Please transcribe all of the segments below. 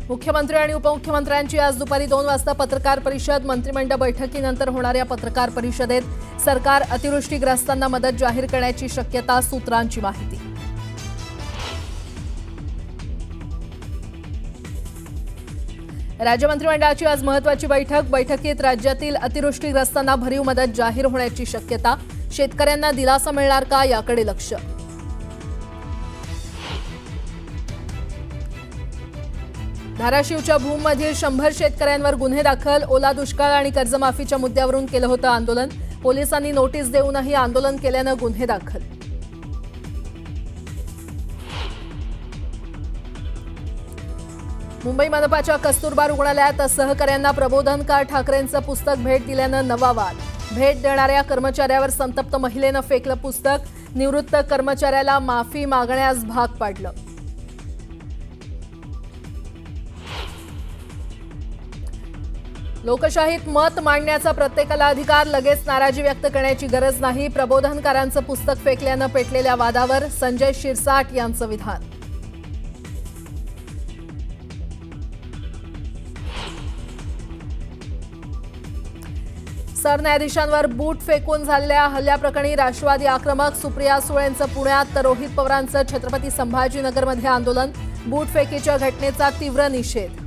मुख्यमंत्री आणि उपमुख्यमंत्र्यांची आज दुपारी 2 वाजता पत्रकार परिषद। मंत्रिमंडळ बैठकीनंतर होणाऱ्या पत्रकार परिषदेत सरकार अतिवृष्टीग्रस्तांना मदत जाहीर करण्याची शक्यता, सूत्रांची माहिती। राज्य मंत्रिमंडळाची आज महत्त्वाची बैठकीत राज्यातील अतिवृष्टीग्रस्तांना भरीव मदत जाहीर होण्याची शक्यता। शेतकऱ्यांना दिलासा मिळणार का, याकडे लक्ष। धाराशिवच्या भूममधील 100 शेतकऱ्यांवर गुन्हे दाखल। ओला दुष्काळ आणि कर्जमाफीच्या मुद्द्यावरून केलं होतं आंदोलन। पोलिसांनी नोटीस देऊनही आंदोलन केल्यानं गुन्हे दाखल। मुंबई मनपाच्या कस्तुरबा रुग्णालयात सहकाऱ्यांना प्रबोधनकार ठाकरेंचं पुस्तक भेट दिल्यानं नवा वाद। भेट देणाऱ्या कर्मचाऱ्यावर संतप्त महिलेनं फेकलं पुस्तक। निवृत्त कर्मचाऱ्याला माफी मागण्यास भाग पाडलं। लोकशाहीत मत मांडण्याचा प्रत्येकाला अधिकार, लगेच नाराजी व्यक्त करण्याची गरज नाही। प्रबोधनकारांचं पुस्तक फेकल्यानं पेटलेल्या वादावर संजय शिरसाट यांचं विधान। सरन्यायाधीशांवर बूट फेकून झालेल्या हल्ल्याप्रकरणी राष्ट्रवादी आक्रमक। सुप्रिया सुळेंचं पुण्यात तर रोहित पवारांचं छत्रपती संभाजीनगरमध्ये आंदोलन। बूट फेकीच्या घटनेचा तीव्र निषेध।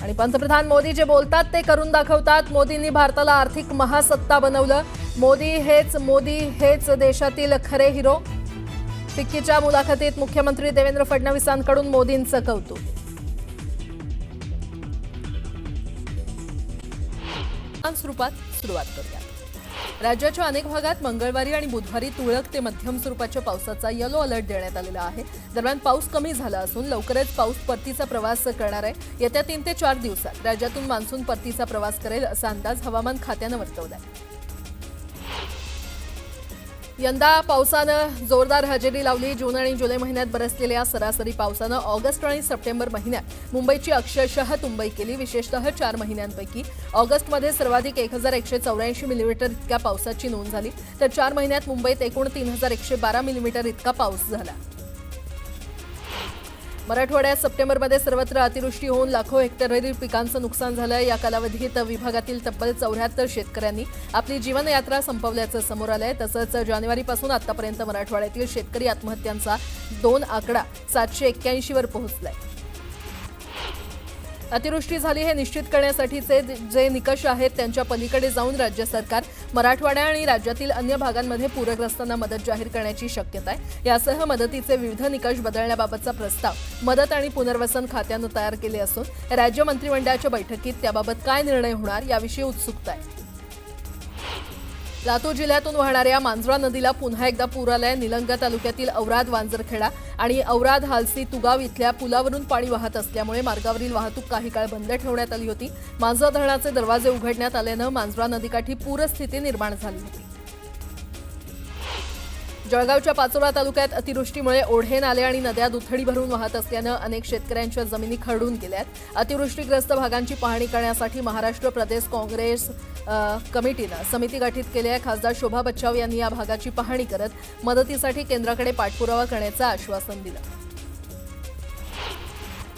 आणि पंतप्रधान मोदी जे बोलतात ते करून दाखवतात। मोदींनी भारताला आर्थिक महासत्ता बनवलं। मोदी हेच देशातील खरे हिरो। फिक्कीच्या मुलाखतीत मुख्यमंत्री देवेंद्र फडणवीसांकडून मोदींचं कौतुक। स्वरूपात सुरुवात करूया। राज्याच्या अनेक भागात मंगळवारी आणि बुधवारी तुरळक ते मध्यम स्वरूपाच्या पावसाचा येलो अलर्ट देण्यात आलेला आहे। दरम्यान पाऊस कमी झाला असून लवकरच पाऊस परतीचा प्रवास करणार आहे। येत्या 3 ते 4 दिवसात राज्यातून मान्सून परतीचा प्रवास करेल असा अंदाज हवामान खात्यानं वर्तवला आहे। यंदा पावसानं जोरदार हजेरी लावली। जून आणि जुलै महिन्यात बरसलेल्या सरासरी पावसानं ऑगस्ट आणि सप्टेंबर महिन्यात मुंबईची अक्षरशः तुंबई केली। विशेषतः 4 महिन्यांपैकी ऑगस्टमध्ये सर्वाधिक 1184 मिलीमीटर इतक्या पावसाची नोंद झाली, तर 4 महिन्यात मुंबईत एकूण 3112 मिलीमीटर इतका पाऊस झाला। मराठवाड्यात सप्टेंबरमध्ये सर्वत्र अतिवृष्टी होऊन लाखो हेक्टरवरील पिकांचं नुकसान झालं। या कालावधीत विभागातील तब्बल 74 शेतकऱ्यांनी आपली जीवनयात्रा संपवल्याचं समोर आलंय। तसंच जानेवारीपासून आतापर्यंत मराठवाड्यातील शेतकरी आत्महत्यांचा आकडा 781 वर पोहोचलाय। अतिवृष्टी झाली हे निश्चित करण्यासाठीचे जे निकष आहेत त्यांच्या पलीकडे जाऊन राज्य सरकार मराठवाडा आणि राज्यातील अन्य भागांमध्ये पूरग्रस्तांना मदत जाहीर करण्याची शक्यता आहे। यासह मदतीचे विविध निकष बदलण्याबाबतचा प्रस्ताव मदत आणि पुनर्वसन खात्यानं तयार केले असून राज्य मंत्रिमंडळाच्या बैठकीत त्याबाबत काय निर्णय होणार याविषयी उत्सुकता आहे। लातूर जिल्ह्यातून वाहणाऱ्या मांजरा नदीला पुन्हा एकदा पूर आलाय। निलंगा तालुक्यातील औराद वांजरखेडा आणि औराद हालसी तुगाव इथल्या पुलावरून पाणी वाहत असल्यामुळे मार्गावरील वाहतूक काही काळ बंद ठेवण्यात आली होती। मांजरा धरणाचे दरवाजे उघडण्यात आल्यानं मांजरा नदीकाठी पूरस्थिती निर्माण झाली होती। जळगावच्या पाचोरा तालुक्यात अतिवृष्टीमुळे ओढे, नाले आणि नद्या दुथडी भरून वाहत असल्यानं अनेक शेतकऱ्यांच्या जमिनी खरडून गेल्यात। अतिवृष्टीग्रस्त भागांची पाहणी करण्यासाठी महाराष्ट्र प्रदेश काँग्रेस कमिटीनं समिती गठीत केली आहे। खासदार शोभा बच्चाव यांनी या भागाची पाहणी करत मदतीसाठी केंद्राकडे पाठपुरावा करण्याचं आश्वासन दिलं।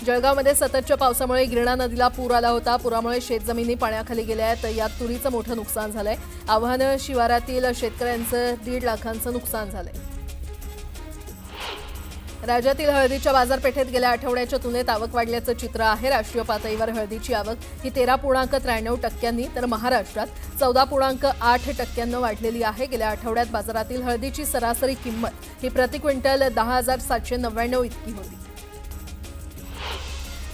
जळगावमध्ये सततच्या पावसामुळे गिरणा नदीला पूर आला होता। पुरामुळे शेतजमिनी पाण्याखाली गेल्या आहेत। यात तुरीचं मोठं नुकसान झालंय। आव्हान शिवारातील शेतकऱ्यांचं 1.5 लाखांचं नुकसान झालंय। राज्यातील हळदीच्या बाजारपेठेत गेल्या आठवड्याच्या तुलनेत आवक वाढल्याचं चित्र आहे। राष्ट्रीय पातळीवर हळदीची आवक ही 13.93%, तर महाराष्ट्रात 14.8% वाढलेली आहे। गेल्या आठवड्यात बाजारातील हळदीची सरासरी किंमत ही प्रति क्विंटल 10,799 इतकी होती।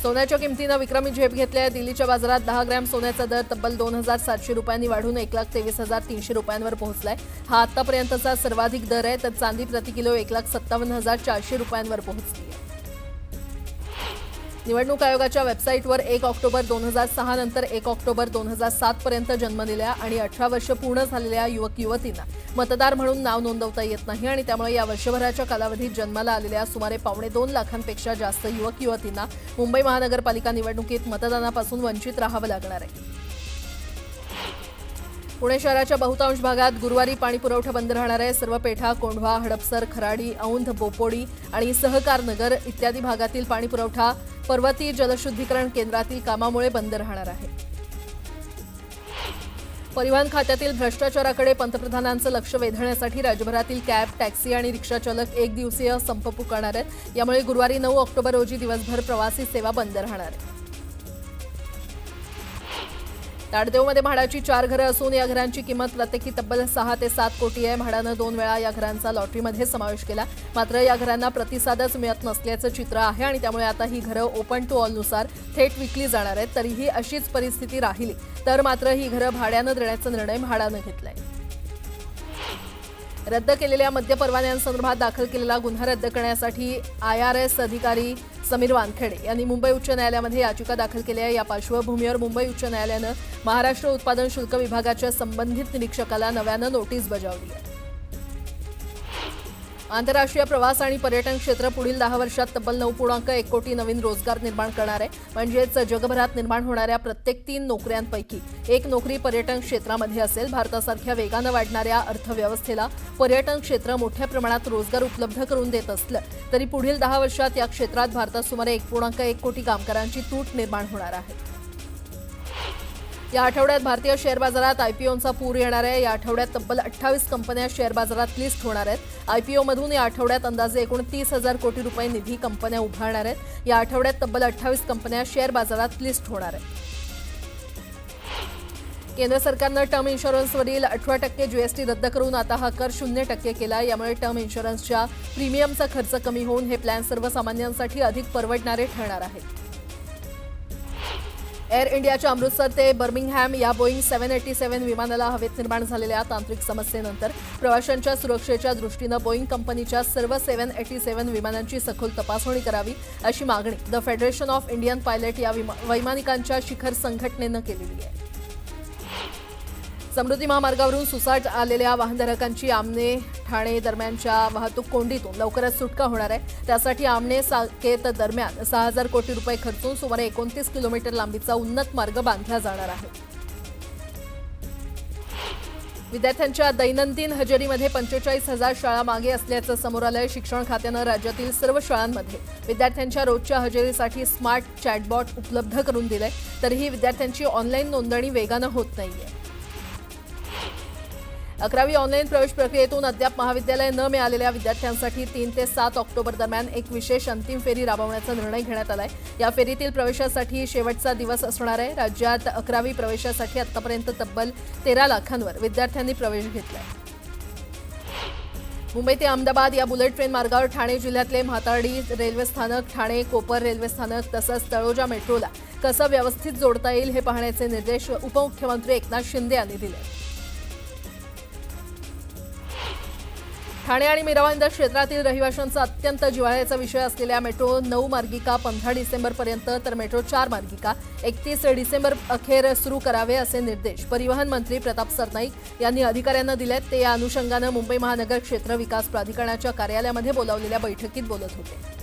सोन्याच्या किमतीनं विक्रमी झेप घेतली आहे। दिल्लीच्या बाजारात 10 ग्रॅम सोन्याचा दर तब्बल 2,700 रुपयांनी वाढून 1,23,300 रुपयांवर पोहोचलाय। हा आतापर्यंतचा सर्वाधिक दर आहे, तर चांदी प्रति किलो 1,57,400 रुपयांवर पोहोचली आहे। निवडणूक आयोगाच्या वेबसाईटवर 1 ऑक्टोबर 2006 नंतर 1 ऑक्टोबर 2007 पर्यंत जन्मलेल्या आणि 18 वर्ष पूर्ण झालेल्या युवक युवतींना मतदार म्हणून नाव नोंदवता येत नाही आणि त्यामुळे या वर्षभराच्या कालावधीत जन्माला आलेल्या सुमारे 2.25 लाखांपेक्षा जास्त युवक युवतींना मुंबई महानगरपालिका निवडणुकीत मतदानापासून वंचित राहावं लागणार आहे। पुणे शहराच्या बहुतांश भागात गुरुवारी पाणी पुरवठा बंद राहणार आहे. सर्व पेठा, कोंढवा, हडपसर, खराडी, औंध, बोपोडी आणि सहकार नगर इत्यादी भागातील पाणी पुरवठा पर्वती जलशुद्धीकरण केंद्रातील कामामुळे बंद राहणार आहे. परिवहन खात्यातील भ्रष्टाचाराकडे पंतप्रधानांचं लक्ष वेधण्यासाठी राज्यभरातील कॅब, टॅक्सी आणि रिक्षा चालक एक दिवसीय संप पुकारणार आहेत. यामुळे गुरुवारी 9 ऑक्टोबर रोजी दिवसभर प्रवासी सेवा बंद राहणार आहे. ताडदेवमध्ये म्हाडाची 4 घरं असून या घरांची किंमत प्रत्येकी तब्बल 6 ते 7 कोटी आहे. म्हाडानं 2 वेळा या घरांचा लॉटरीमध्ये समावेश केला. मात्र या घरांना प्रतिसादच मिळत नसल्याचं चित्र आहे आणि त्यामुळे आता ही घरं ओपन टू ऑलनुसार थेट विकली जाणार आहेत. तरीही अशीच परिस्थिती राहिली तर मात्र ही घरं भाड्यानं देण्याचा निर्णय म्हाडानं घेतलाय. रद्द केलेल्या मद्य परवान्यांसंदर्भात दाखल केलेला गुन्हा रद्द करण्यासाठी IRS अधिकारी समीर वानखेडे यांनी मुंबई उच्च न्यायालयामध्ये याचिका दाखल केली आहे. या पार्श्वभूमीवर मुंबई उच्च न्यायालयानं महाराष्ट्र उत्पादन शुल्क विभागाच्या संबंधित निरीक्षकाला नव्यानं नोटीस बजावली आहे. आंतरराष्ट्रीय प्रवास आणि पर्यटन क्षेत्र पुढील 10 वर्षात तब्बल 9.1 कोटी नवीन रोजगार निर्माण करणार आहे. म्हणजेच जगभरात निर्माण होणाऱ्या प्रत्येक 3 नोकऱ्यांपैकी 1 नोकरी पर्यटन क्षेत्रामध्ये असेल. भारतासारख्या वेगानं वाढणाऱ्या अर्थव्यवस्थेला पर्यटन क्षेत्र मोठ्या प्रमाणात रोजगार उपलब्ध करून देत असलं तरी पुढील 10 वर्षात या क्षेत्रात भारतात सुमारे 1.1 कोटी कामगारांची तूट निर्माण होणार आहे. या आठवड्यात भारतीय शेअर बाजारात IPOंचा पूर येणार आहे. या आठवड्यात तब्बल 28 कंपन्या शेअर बाजारात लिस्ट होणार आहेत. IPOमधून या आठवड्यात अंदाजे 29,000 कोटी रुपये निधी कंपन्या उभारणार आहेत. या आठवड्यात तब्बल 28 कंपन्या शेअर बाजारात लिस्ट होणार आहेत. केंद्र सरकारनं टर्म इन्शुरन्सवरील 18% GST रद्द करून आता हा कर 0% केला. यामुळे टर्म इन्शुरन्सच्या प्रीमियमचा खर्च कमी होऊन हे प्लॅन सर्वसामान्यांसाठी अधिक परवडणारे ठरणार आहेत. एअर इंडियाच्या अमृतसर ते बर्मिंगहॅम या बोईंग 787 विमानाला हवेत निर्माण झालेल्या तांत्रिक समस्येनंतर प्रवाशांच्या सुरक्षेच्या दृष्टीनं बोईंग कंपनीच्या सर्व 787 विमानांची सखोल तपासणी करावी अशी मागणी the federation of Indian pilot या वैमानिकांच्या शिखर संघटनेनं केलेली आहे. समृद्धी महामार्गावरून सुसाट आलेल्या वाहनधारकांची आमने ठाणे दरम्यानच्या वाहतूक कोंडीतून लवकरच सुटका होणार आहे. त्यासाठी आमने साकेत दरम्यान 6,000 कोटी रुपये खर्चून सुमारे 29 किलोमीटर लांबीचा उन्नत मार्ग बांधला जाणार आहे. विद्यार्थ्यांच्या दैनंदिन हजेरीमध्ये 45,000 शाळा मागे असल्याचं समोर आलंय. शिक्षण खात्यानं राज्यातील सर्व शाळांमध्ये विद्यार्थ्यांच्या रोजच्या हजेरीसाठी स्मार्ट चॅटबॉट उपलब्ध करून दिलंय. तरीही विद्यार्थ्यांची ऑनलाईन नोंदणी वेगानं होत नाहीये. 11वी ऑनलाईन प्रवेश प्रक्रियेतून अद्याप महाविद्यालय न मिळालेल्या विद्यार्थ्यांसाठी 3 ते 7 ऑक्टोबर दरम्यान एक विशेष अंतिम फेरी राबवण्याचा निर्णय घेण्यात आलाय. या फेरीतील प्रवेशासाठी शेवटचा दिवस असणार आहे. राज्यात 11वी प्रवेशासाठी आतापर्यंत तब्बल 13 लाखांवर विद्यार्थ्यांनी प्रवेश घेतलाय. मुंबई ते अहमदाबाद या बुलेट ट्रेन मार्गावर ठाणे जिल्ह्यातले म्हातारडी रेल्वे स्थानक, ठाणे कोपर रेल्वे स्थानक तसंच तळोजा मेट्रोला कसं व्यवस्थित जोडता येईल हे पाहण्याचे निर्देश उपमुख्यमंत्री एकनाथ शिंदे यांनी दिले. ठाणे आणि मिरावंदर क्षेत्रातील रहिवाशांचा अत्यंत जिव्हाळ्याचा विषय असलेल्या मेट्रो 9 मार्गिका 15 डिसेंबरपर्यंत तर मेट्रो 4 मार्गिका 31 डिसेंबर अखेर सुरू करावे असे निर्देश परिवहन मंत्री प्रताप सरनाईक यांनी अधिकाऱ्यांना दिलेत. ते या अनुषंगानं मुंबई महानगर क्षेत्र विकास प्राधिकरणाच्या कार्यालयामध्ये बोलावलेल्या बैठकीत बोलत होते.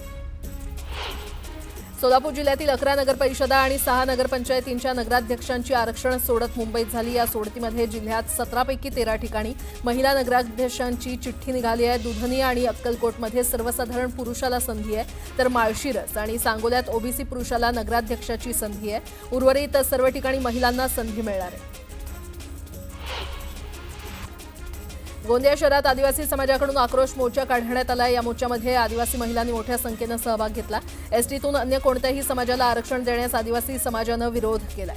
सोलापूर जिल्ह्यातील 11 नगरपरिषदा आणि 6 नगरपंचायतींच्या नगराध्यक्षांची आरक्षण सोडत मुंबईत झाली. या सोडतीमध्ये जिल्ह्यात 17 पैकी 13 ठिकाणी महिला नगराध्यक्षांची चिठ्ठी निघाली आहे. दुधनी आणि अक्कलकोटमध्ये सर्वसाधारण पुरुषाला संधी आहे तर माळशिरस आणि सांगोल्यात OBC पुरुषाला नगराध्यक्षाची संधी आहे. उर्वरित सर्व ठिकाणी महिलांना संधी मिळणार आहे. गोंदिया शहरात आदिवासी समाजाकडून आक्रोश मोर्चा काढण्यात आला. या मोर्चामध्ये आदिवासी महिलांनी मोठ्या संख्येनं सहभाग घेतला. STतून अन्य कोणत्याही समाजाला आरक्षण देण्यास आदिवासी समाजानं विरोध केलाय.